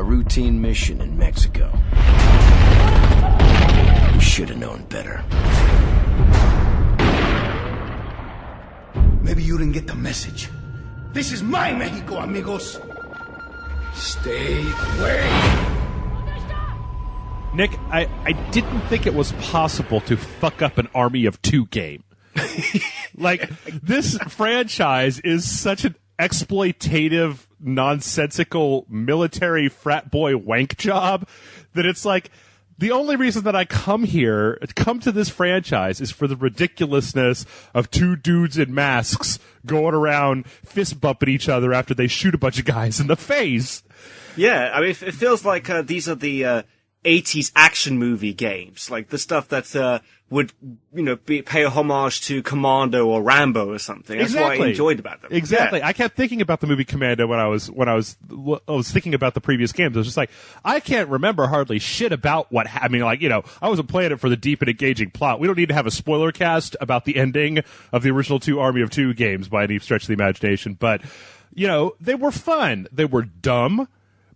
routine mission in Mexico. We should have known better. Maybe you didn't get the message. This is my Mexico, amigos. Stay away. Nick, I didn't think it was possible to fuck up an Army of Two game. Like, this franchise is such an exploitative, nonsensical military frat boy wank job that it's like, the only reason that I come to this franchise is for the ridiculousness of two dudes in masks going around fist bumping each other after they shoot a bunch of guys in the face. Yeah, I mean, it feels like these are the 80s action movie games, like the stuff that would, pay a homage to Commando or Rambo or something. That's what I enjoyed about them. Exactly. Yeah. I kept thinking about the movie Commando when I was thinking about the previous games. I was just like, I can't remember hardly shit about what I wasn't playing it for the deep and engaging plot. We don't need to have a spoiler cast about the ending of the original two Army of Two games by any stretch of the imagination. But, they were fun. They were dumb,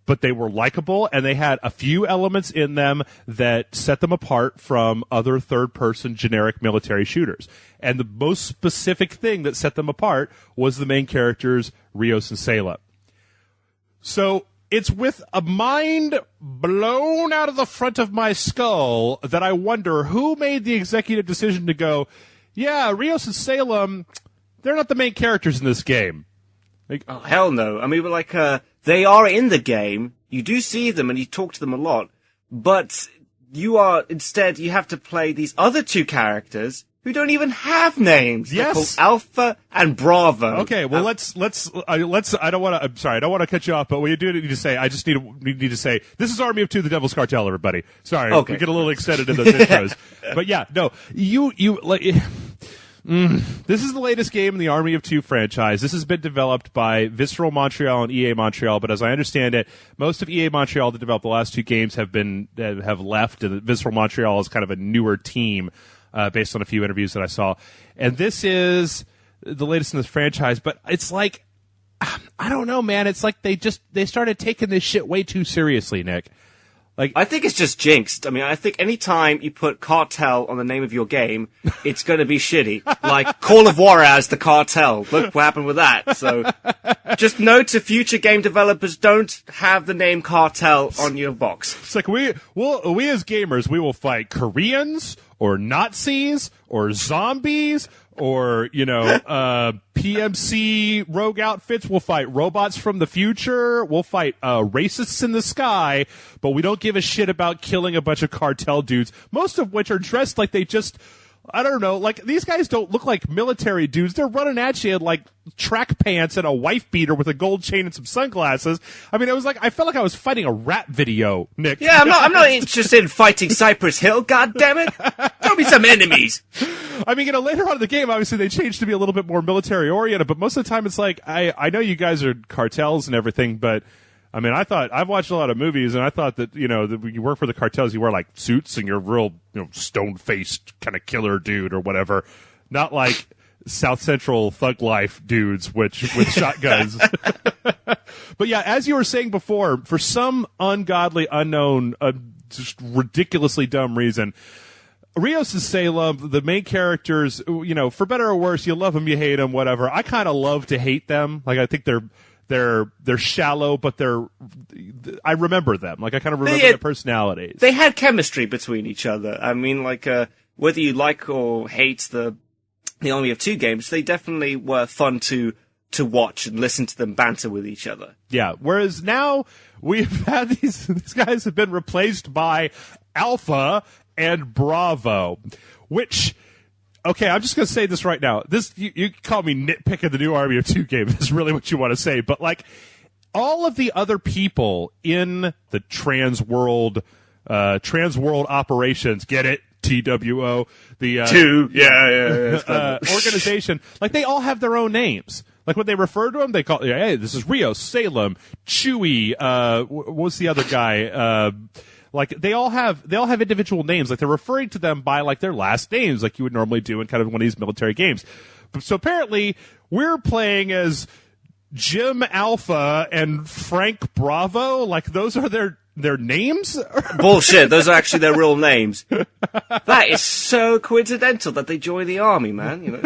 but they were likable, and they had a few elements in them that set them apart from other third-person generic military shooters. And the most specific thing that set them apart was the main characters, Rios and Salem. So it's with a mind blown out of the front of my skull that I wonder who made the executive decision to go, yeah, Rios and Salem, they're not the main characters in this game. Like, oh, hell no. I mean, they are in the game. You do see them and you talk to them a lot, but you have to play these other two characters who don't even have names. Yes. They're called Alpha and Bravo. Okay, well, let's, I don't want to cut you off, but what you do need to say, I just need to say, this is Army of Two, the Devil's Cartel, everybody. Sorry, okay. We get a little extended in those intros. But yeah, no, this is the latest game in the Army of Two franchise. This has been developed by Visceral Montreal and EA Montreal, but as I understand it, most of EA Montreal that developed the last two games have left, and Visceral Montreal is kind of a newer team, based on a few interviews that I saw. And this is the latest in this franchise, but it's like, I don't know, man. It's like they started taking this shit way too seriously, Nick. Like, I think it's just jinxed. I mean, I think any time you put Cartel on the name of your game, it's going to be shitty. Like Call of Juarez, the Cartel. Look what happened with that. So just note to future game developers, don't have the name Cartel on your box. It's like we as gamers, we will fight Koreans or Nazis or zombies or, PMC rogue outfits. We'll fight robots from the future. We'll fight racists in the sky, but we don't give a shit about killing a bunch of cartel dudes, most of which are dressed like they just, I don't know, like these guys don't look like military dudes. They're running at you in like track pants and a wife beater with a gold chain and some sunglasses. I mean, it was like, I felt like I was fighting a rap video, Nick. Yeah, I'm not interested in fighting Cypress Hill, God damn it. Throw me some enemies. I mean, later on in the game, obviously they changed to be a little bit more military oriented, but most of the time it's like, I know you guys are cartels and everything, but I mean, I've watched a lot of movies, and I thought that, that when you work for the cartels, you wear, like, suits, and you're a real, stone-faced kind of killer dude or whatever. Not like South Central thug life dudes, with shotguns. But yeah, as you were saying before, for some ungodly, unknown, just ridiculously dumb reason, Rios and Salem, the main characters, for better or worse, you love them, you hate them, whatever. I kind of love to hate them. Like, I think they're shallow, but I remember them. Like, I kind of remember their personalities. They had chemistry between each other. I mean, like, whether you like or hate the Army of Two games, they definitely were fun to watch and listen to them banter with each other. Yeah. Whereas now we've had these guys have been replaced by Alpha and Bravo, which, okay, I'm just going to say this right now. You call me nitpicking the new Army of Two game. This is really what you want to say. But, like, all of the other people in the trans world operations, get it? TWO. The organization, like, they all have their own names. Like, when they refer to them, they call, hey, this is Rios, Salem, Chewy, what's the other guy? Like, they all have individual names. Like, they're referring to them by, like, their last names, like you would normally do in kind of one of these military games. So apparently, we're playing as Jim Alpha and Frank Bravo, like those are their names? Bullshit, those are actually their real names. That is so coincidental that they join the army, man, you know.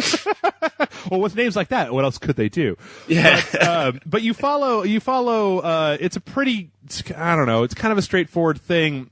Well, with names like that, what else could they do? Yeah. But you follow, it's a pretty, I don't know, it's kind of a straightforward thing.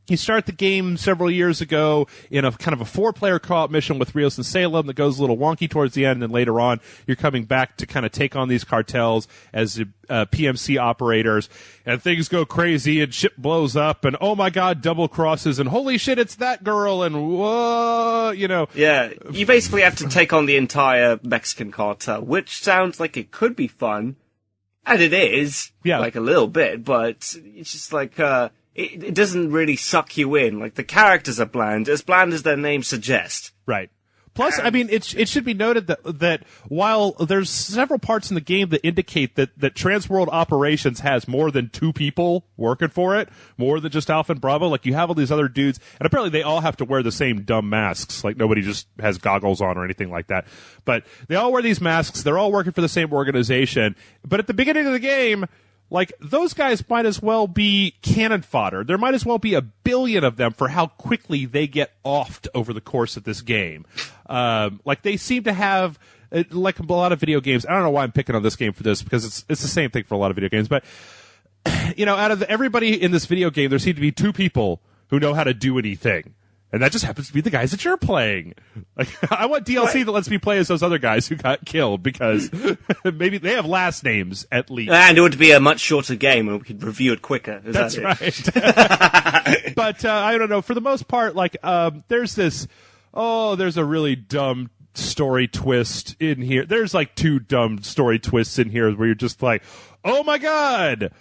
You start the game several years ago in a kind of a 4-player co-op mission with Rios and Salem that goes a little wonky towards the end, and then later on you're coming back to kind of take on these cartels as PMC operators, and things go crazy and shit blows up, and oh my god, double crosses, and holy shit, it's that girl, and whoa, you know. Yeah, you basically have to take on the entire Mexican cartel, which sounds like it could be fun, and it is, like a little bit, but it's just like, it doesn't really suck you in. Like, the characters are bland as their names suggest. Right. Plus, I mean, it should be noted that while there's several parts in the game that indicate that Transworld Operations has more than 2 people working for it, more than just Alpha and Bravo, like you have all these other dudes, and apparently they all have to wear the same dumb masks, like nobody just has goggles on or anything like that. But they all wear these masks, they're all working for the same organization, but at the beginning of the game, like, those guys might as well be cannon fodder. There might as well be 1 billion of them for how quickly they get offed over the course of this game. Like, they seem to have, like a lot of video games, I don't know why I'm picking on this game for this, because it's the same thing for a lot of video games, but, you know, out of everybody in this video game, there seem to be 2 people who know how to do anything. And that just happens to be the guys that you're playing. Like, I want DLC that lets me play as those other guys who got killed, because maybe they have last names, at least. And it would be a much shorter game, and we could review it quicker. That's right. But, I don't know, for the most part, like, there's a really dumb story twist in here. There's, like, 2 dumb story twists in here where you're just like, oh my god!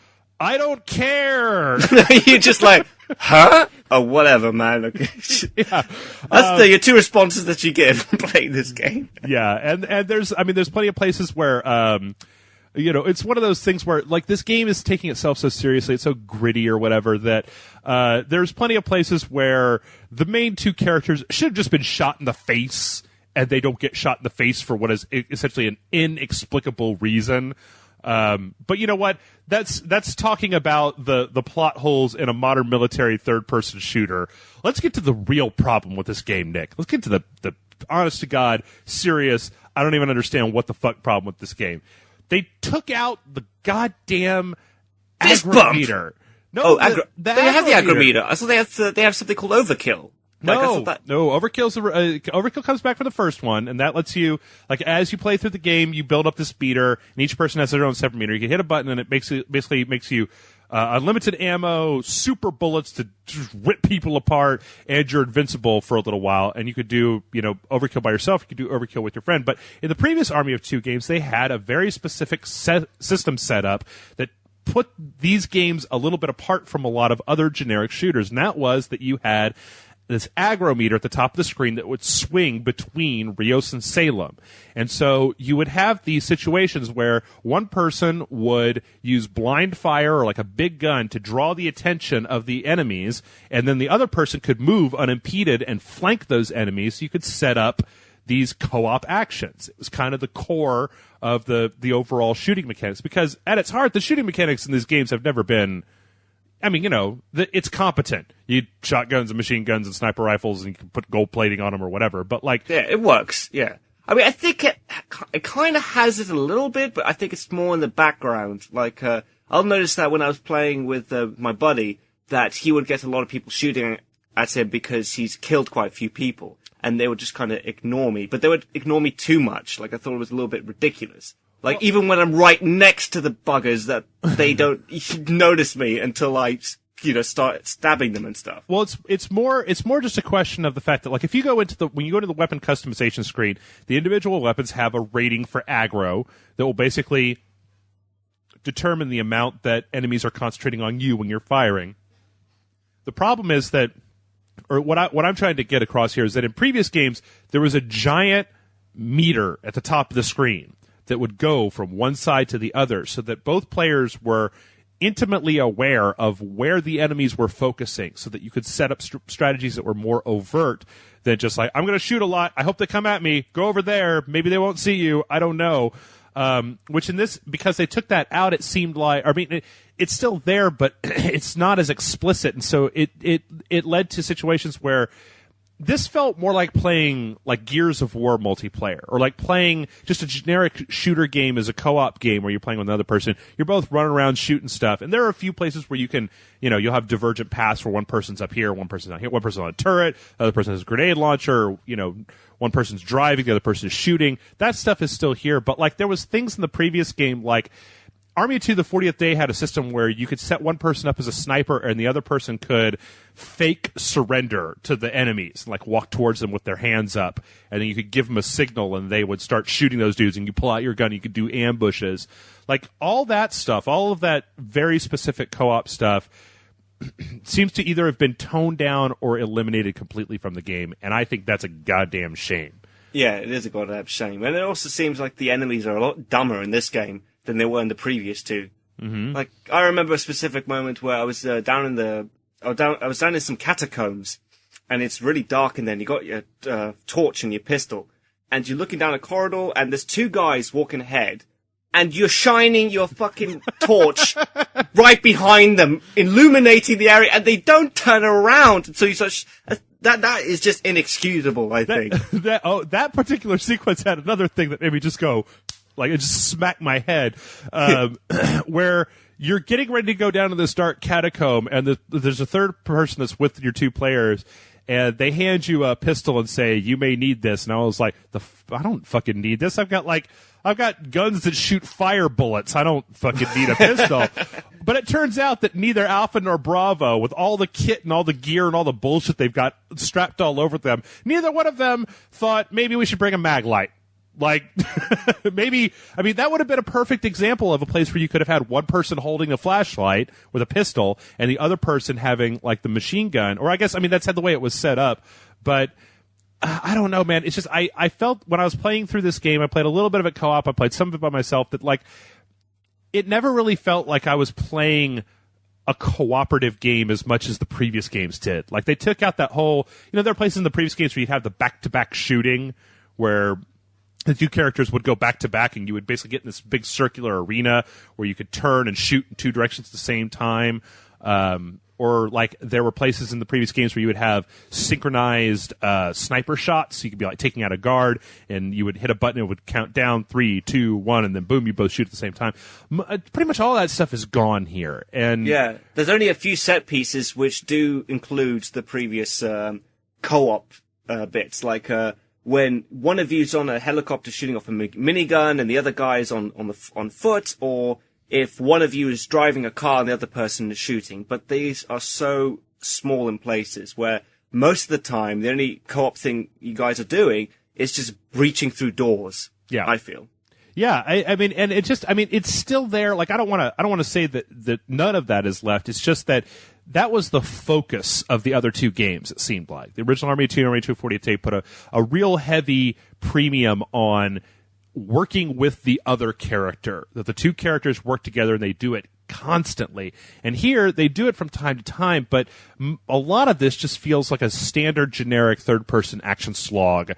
I don't care. You're just like, huh? Oh, whatever, man. Okay. Yeah. That's your 2 responses that you get from playing this game. Yeah, and there's plenty of places where, you know, it's one of those things where, like, this game is taking itself so seriously, it's so gritty or whatever, that there's plenty of places where the main 2 characters should have just been shot in the face, and they don't get shot in the face for what is essentially an inexplicable reason. But you know what? That's talking about the plot holes in a modern military third-person shooter. Let's get to the real problem with this game, Nick. Let's get to the honest-to-God, serious, I don't even understand what the fuck problem with this game. They took out the goddamn aggrometer. No, they have the aggrometer. I thought they have something called overkill. No, Overkill comes back for the first one, and that lets you, like, as you play through the game, you build up this meter, and each person has their own separate meter. You can hit a button, and it basically makes you unlimited ammo, super bullets to just rip people apart, and you're invincible for a little while. And you could do, you know, Overkill by yourself. You could do Overkill with your friend. But in the previous Army of Two games, they had a very specific system set up that put these games a little bit apart from a lot of other generic shooters, and that was that you had this aggrometer at the top of the screen that would swing between Rios and Salem. And so you would have these situations where one person would use blind fire or like a big gun to draw the attention of the enemies, and then the other person could move unimpeded and flank those enemies, so you could set up these co-op actions. It was kind of the core of the overall shooting mechanics, because at its heart, the shooting mechanics in these games have never been, I mean, you know, it's competent. You shotguns and machine guns and sniper rifles, and you can put gold plating on them or whatever. But like, yeah, it works. Yeah, I mean, I think it kind of has it a little bit, but I think it's more in the background. Like, I'll notice that when I was playing with my buddy, that he would get a lot of people shooting at him because he's killed quite a few people, and they would just kind of ignore me. But they would ignore me too much. Like, I thought it was a little bit ridiculous. Like, even when I'm right next to the buggers, that they don't notice me until I, you know, start stabbing them and stuff. Well, it's more just a question of the fact that, like, if you go when you go to the weapon customization screen, the individual weapons have a rating for aggro that will basically determine the amount that enemies are concentrating on you when you're firing. The problem is that, or what I'm trying to get across here is that in previous games, there was a giant meter at the top of the screen that would go from one side to the other, so that both players were intimately aware of where the enemies were focusing, so that you could set up strategies that were more overt than just like, I'm going to shoot a lot, I hope they come at me, go over there, maybe they won't see you, I don't know. which in this, because they took that out, it seemed like, I mean, it's still there, but it's not as explicit, and so it led to situations where this felt more like playing like Gears of War multiplayer, or like playing just a generic shooter game as a co-op game where you're playing with another person. You're both running around shooting stuff, and there are a few places where you can, you'll have divergent paths where one person's up here, one person's down here, one person's on a turret, the other person has a grenade launcher, or, one person's driving, the other person is shooting. That stuff is still here, but like there was things in the previous game like Army of Two, the 40th Day had a system where you could set one person up as a sniper and the other person could fake surrender to the enemies, like walk towards them with their hands up, and then you could give them a signal and they would start shooting those dudes, and you pull out your gun, you could do ambushes. Like all that stuff, all of that very specific co-op stuff seems to either have been toned down or eliminated completely from the game, and I think that's a goddamn shame. Yeah, it is a goddamn shame. And it also seems like the enemies are a lot dumber in this game than they were in the previous two. Mm-hmm. Like, I remember a specific moment where I was down in some catacombs, and it's really dark in there, and you got your torch and your pistol, and you're looking down a corridor, and there's two guys walking ahead, and you're shining your fucking torch right behind them, illuminating the area, and they don't turn around. So you such that is just inexcusable, I think. That particular sequence had another thing that made me just go, like, it just smacked my head, where you're getting ready to go down to this dark catacomb, and there's a third person that's with your two players, and they hand you a pistol and say, you may need this. And I was like, I don't fucking need this. I've got guns that shoot fire bullets. I don't fucking need a pistol. But it turns out that neither Alpha nor Bravo, with all the kit and all the gear and all the bullshit they've got strapped all over them, neither one of them thought maybe we should bring a mag light. Like, maybe, I mean, that would have been a perfect example of a place where you could have had one person holding a flashlight with a pistol and the other person having, like, the machine gun. Or I guess, I mean, that's the way it was set up. But I don't know, man. It's just, I felt when I was playing through this game, I played a little bit of it co-op, I played some of it by myself, that, like, it never really felt like I was playing a cooperative game as much as the previous games did. Like, they took out that whole, there are places in the previous games where you'd have the back-to-back shooting where the two characters would go back to back, and you would basically get in this big circular arena where you could turn and shoot in two directions at the same time. Or like there were places in the previous games where you would have synchronized sniper shots. So you could be like taking out a guard, and you would hit a button, it would count down 3, 2, 1, and then boom, you both shoot at the same time. Pretty much all that stuff is gone here. And yeah, there's only a few set pieces which do include the previous co-op bits, like when one of you's on a helicopter shooting off a minigun and the other guy's on foot, or if one of you is driving a car and the other person is shooting. But these are so small in places where most of the time the only co-op thing you guys are doing is just breaching through doors. Yeah, I feel. Yeah, I mean, and it just, I mean, it's still there. Like, I don't want to say that none of that is left. It's just that was the focus of the other two games, it seemed like. The original Army 2 and Army 2 40th Day put a real heavy premium on working with the other character, that the two characters work together and they do it constantly. And here, they do it from time to time, but a lot of this just feels like a standard generic third-person action slog,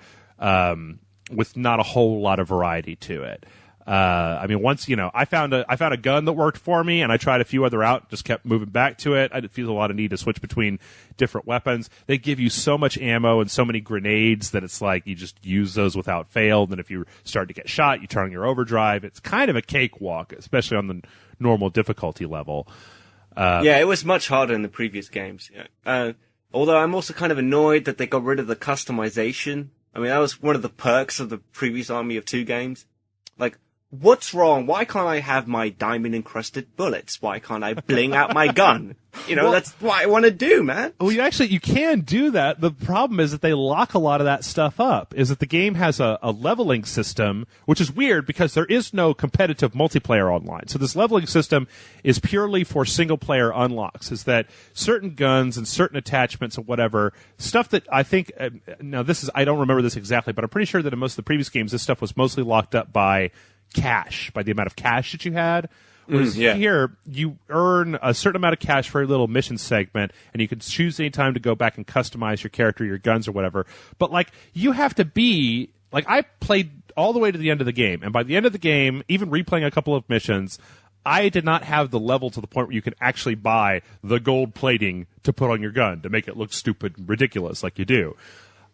with not a whole lot of variety to it. I mean, once, I found a gun that worked for me, and I tried a few other out, just kept moving back to it. I didn't feel a lot of need to switch between different weapons. They give you so much ammo and so many grenades that it's like you just use those without fail. And then if you start to get shot, you turn on your overdrive. It's kind of a cakewalk, especially on the normal difficulty level. Yeah, it was much harder in the previous games. Yeah. Although I'm also kind of annoyed that they got rid of the customization. I mean, that was one of the perks of the previous Army of Two games. Like, what's wrong? Why can't I have my diamond-encrusted bullets? Why can't I bling out my gun? That's what I want to do, man. Well, you can do that. The problem is that they lock a lot of that stuff up, is that the game has a leveling system, which is weird because there is no competitive multiplayer online. So this leveling system is purely for single-player unlocks, is that certain guns and certain attachments and whatever, stuff that I think, I don't remember this exactly, but I'm pretty sure that in most of the previous games, this stuff was mostly locked up by cash, by the amount of cash that you had. Whereas here, you earn a certain amount of cash for a little mission segment, and you can choose any time to go back and customize your character, your guns, or whatever. But, like, you have to be... Like, I played all the way to the end of the game. And by the end of the game, even replaying a couple of missions, I did not have the level to the point where you could actually buy the gold plating to put on your gun to make it look stupid and ridiculous like you do.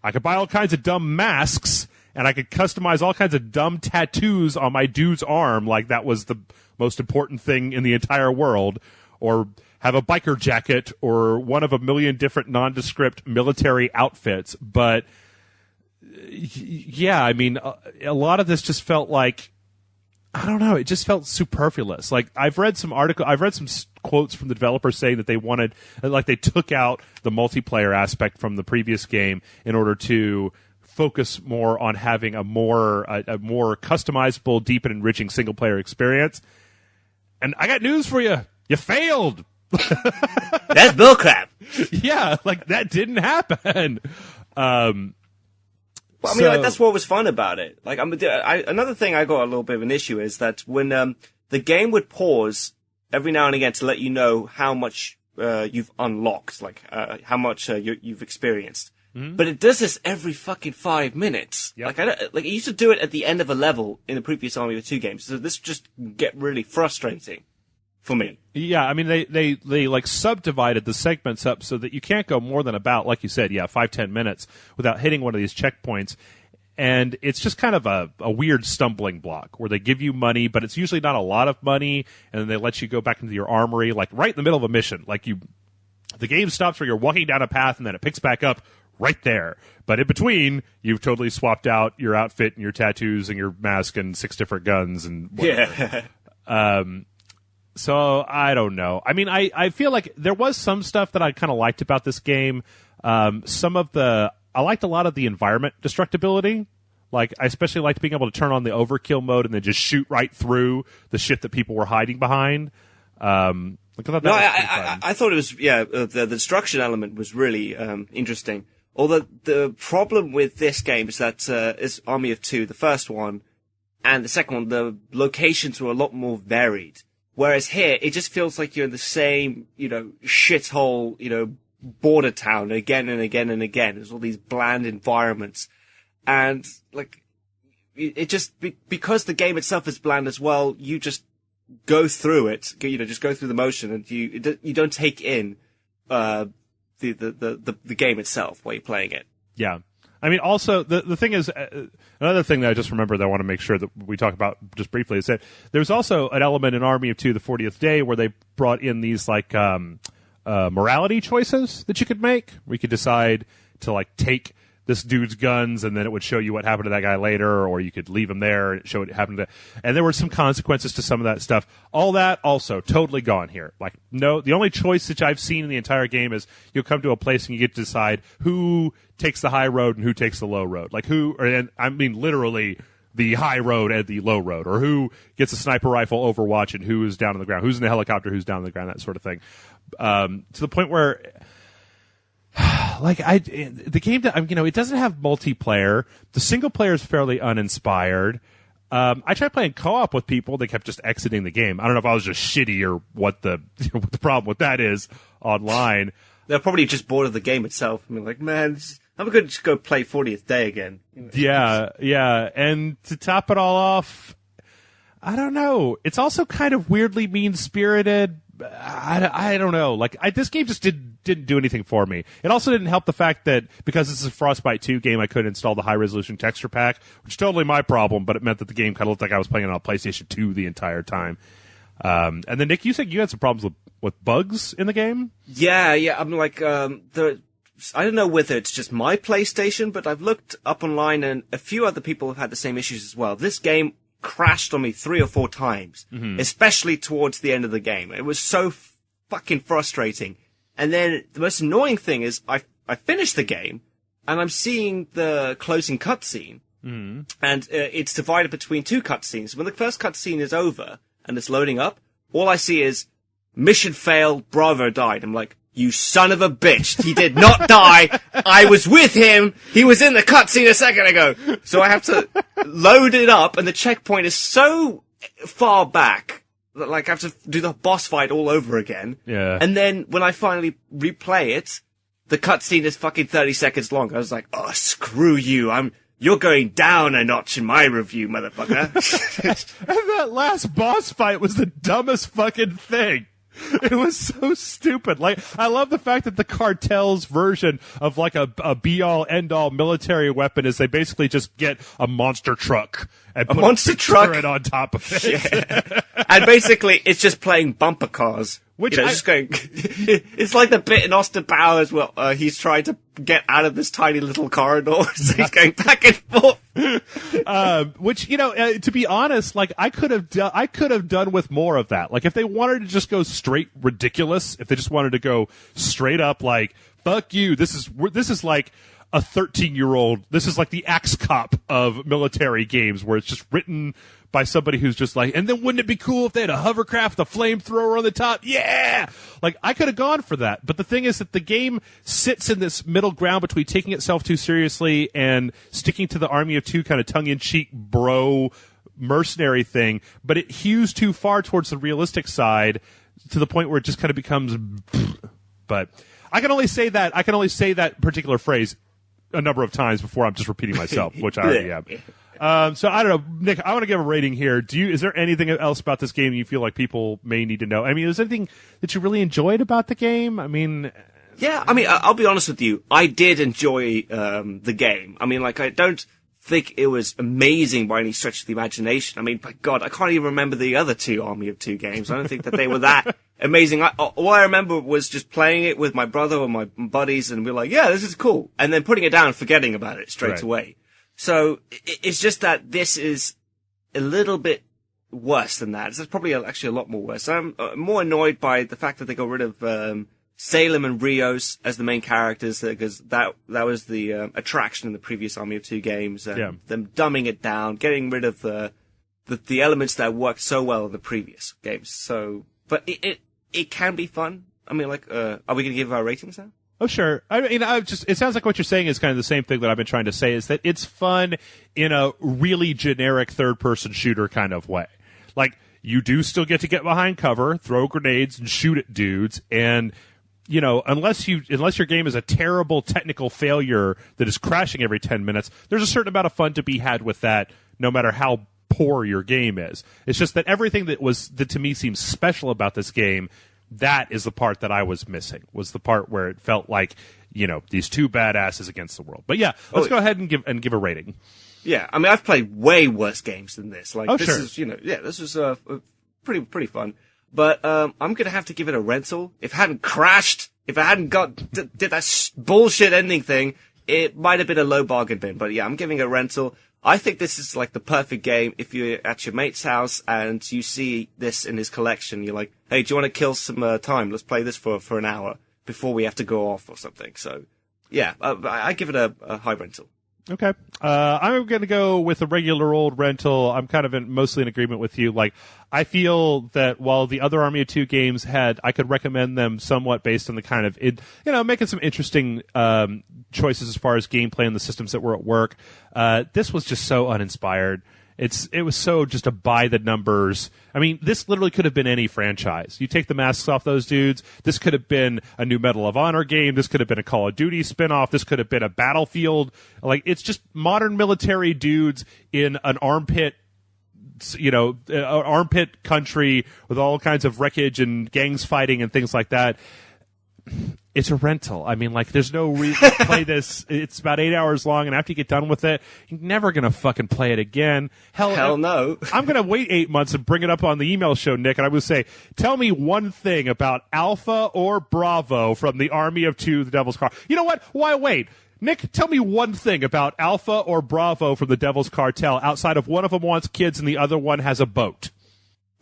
I could buy all kinds of dumb masks, and I could customize all kinds of dumb tattoos on my dude's arm like that was the most important thing in the entire world, or have a biker jacket or one of a million different nondescript military outfits. But yeah, I mean, a lot of this just felt like, I don't know, it just felt superfluous. Like, I've read some quotes from the developers saying that they wanted, like, they took out the multiplayer aspect from the previous game in order to focus more on having a more customizable, deep and enriching single player experience. And I got news for you. You failed. That's bullcrap. Yeah, like, that didn't happen. Well, I mean, like, that's what was fun about it. Like, another thing I got a little bit of an issue is that when the game would pause every now and again to let you know how much you've unlocked, like how much you've experienced. Mm-hmm. But it does this every fucking 5 minutes. Yep. Like, it used to do it at the end of a level in the previous Army of Two games. So this just get really frustrating for me. Yeah, I mean, they like subdivided the segments up so that you can't go more than about, like you said, 5-10 minutes without hitting one of these checkpoints. And it's just kind of a weird stumbling block where they give you money, but it's usually not a lot of money, and then they let you go back into your armory, like right in the middle of a mission. Like, the game stops where you're walking down a path, and then it picks back up right there. But in between, you've totally swapped out your outfit and your tattoos and your mask and 6 different guns and whatever. Yeah. So, I don't know. I mean, I feel like there was some stuff that I kind of liked about this game. I liked a lot of the environment destructibility. Like, I especially liked being able to turn on the overkill mode and then just shoot right through the shit that people were hiding behind. I thought it was, the destruction element was really interesting. Although the problem with this game is that is Army of Two, the first one, and the second one, the locations were a lot more varied. Whereas here, it just feels like you're in the same, shithole, border town again and again and again. There's all these bland environments. And, like, it just, because the game itself is bland as well, you just go through it, just go through the motion, and you don't take in, the game itself while you're playing it. Yeah. I mean, also, the thing is, another thing that I just remembered that I want to make sure that we talk about just briefly is that there's also an element in Army of Two, the 40th Day, where they brought in these, like, morality choices that you could make, where you could decide to, like, take this dude's guns, and then it would show you what happened to that guy later, or you could leave him there and show what happened to. And there were some consequences to some of that stuff. All that also totally gone here. Like, no, the only choice that I've seen in the entire game is you'll come to a place and you get to decide who takes the high road and who takes the low road. Like, and I mean literally the high road and the low road, or who gets a sniper rifle Overwatch and who is down on the ground, who's in the helicopter, who's down on the ground, that sort of thing. To the point where, like, the game, it doesn't have multiplayer. The single player is fairly uninspired. I tried playing co-op with people. They kept just exiting the game. I don't know if I was just shitty or what the problem with that is online. They're probably just bored of the game itself. I mean, like, man, I'm going to just go play 40th Day again. Yeah. And to top it all off, I don't know. It's also kind of weirdly mean-spirited. I don't know. Like, this game just didn't do anything for me. It also didn't help the fact that because this is a Frostbite 2 game, I couldn't install the high-resolution texture pack, which is totally my problem, but it meant that the game kind of looked like I was playing it on PlayStation 2 the entire time. And then, Nick, you said you had some problems with bugs in the game? Yeah. I'm like, I don't know whether it's just my PlayStation, but I've looked up online and a few other people have had the same issues as well. This game crashed on me 3 or 4 times, especially towards the end of the game. It was so fucking frustrating. And then the most annoying thing is I finished the game and I'm seeing the closing cutscene, and it's divided between 2 cutscenes. When the first cutscene is over and it's loading up, all I see is mission failed, Bravo died. I'm like, you son of a bitch. He did not die. I was with him. He was in the cutscene a second ago. So I have to load it up, and the checkpoint is so far back that, like, I have to do the boss fight all over again. Yeah. And then when I finally replay it, the cutscene is fucking 30 seconds long. I was like, oh, screw you. You're going down a notch in my review, motherfucker. And that last boss fight was the dumbest fucking thing. It was so stupid. Like, I love the fact that the Cartel's version of like a be-all, end-all military weapon is they basically just get a monster truck and put a turret on top of it. Yeah. And basically, it's just playing bumper cars. Which just going. It's like the bit in Austin Powers where he's trying to get out of this tiny little corridor, so he's going back and forth. Which, to be honest, like I could have done with more of that. Like if they wanted to just go straight ridiculous, if they just wanted to go straight up like fuck you, this is like a 13-year-old. This is like the Axe Cop of military games, where it's just written by somebody who's just like, and then wouldn't it be cool if they had a hovercraft, a flamethrower on the top? Yeah! Like, I could have gone for that. But the thing is that the game sits in this middle ground between taking itself too seriously and sticking to the Army of Two kind of tongue-in-cheek bro mercenary thing, but it hews too far towards the realistic side to the point where it just kind of becomes but I can only say that particular phrase a number of times before I'm just repeating myself, which I already am. So I don't know, Nick, I want to give a rating here. Is there anything else about this game you feel like people may need to know? I mean, is there anything that you really enjoyed about the game? I mean, yeah, I mean, I'll be honest with you. I did enjoy, the game. I mean, like, I don't think it was amazing by any stretch of the imagination. I mean, by God, I can't even remember the other two Army of Two games. I don't think that they were that amazing. All I remember was just playing it with my brother or my buddies, and we're like, yeah, this is cool. And then putting it down and forgetting about it straight away. So it's just that this is a little bit worse than that. It's probably actually a lot more worse. I'm more annoyed by the fact that they got rid of Salem and Rios as the main characters, because that was the attraction in the previous Army of Two games. Them dumbing it down, getting rid of the elements that worked so well in the previous games. So, but it can be fun. I mean, like, are we going to give our ratings now? Oh, sure. I mean, it sounds like what you're saying is kind of the same thing that I've been trying to say, is that it's fun in a really generic third-person shooter kind of way. Like, you do still get to get behind cover, throw grenades, and shoot at dudes, and, unless your game is a terrible technical failure that is crashing every 10 minutes, there's a certain amount of fun to be had with that, no matter how poor your game is. It's just that everything that to me seems special about this game, that is the part that I was missing, was the part where it felt like, these two badasses against the world. But yeah, let's go ahead and give a rating. Yeah, I mean, I've played way worse games than this. Like, this sure. is, this was pretty fun. But I'm gonna have to give it a rental. If it hadn't crashed, if it hadn't did that bullshit ending thing, it might have been a low bargain bin. But yeah, I'm giving it a rental. I think this is like the perfect game if you're at your mate's house and you see this in his collection. You're like, hey, do you want to kill some time? Let's play this for an hour before we have to go off or something. So, yeah, I give it a high rental. Okay. I'm going to go with a regular old rental. I'm kind of mostly in agreement with you. Like, I feel that while the other Army of Two games I could recommend them somewhat based on the kind of, making some interesting choices as far as gameplay and the systems that were at work. This was just so uninspired. It was so just a by the numbers. I mean, this literally could have been any franchise. You take the masks off those dudes. This could have been a new Medal of Honor game. This could have been a Call of Duty spinoff. This could have been a Battlefield. Like, it's just modern military dudes in an armpit country with all kinds of wreckage and gangs fighting and things like that. It's a rental. I mean, like, there's no reason to play this. It's about 8 hours long, and after you get done with it, you're never going to fucking play it again. Hell no. I'm going to wait 8 months and bring it up on the email show, Nick, and I would say, tell me one thing about Alpha or Bravo from the Army of Two, the Devil's Car. You know what? Why wait? Nick, tell me one thing about Alpha or Bravo from the Devil's Cartel outside of one of them wants kids and the other one has a boat.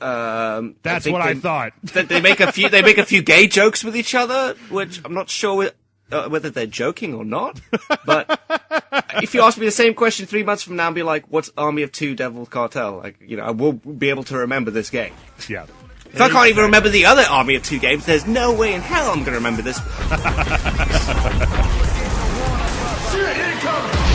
That's what I thought. They make a few gay jokes with each other, which I'm not sure whether they're joking or not. But if you ask me the same question 3 months from now and be like, what's Army of Two Devil's Cartel? Like, I will be able to remember this game. Yeah. If I can't even remember the other Army of Two games, there's no way in hell I'm going to remember this. Shit, incoming!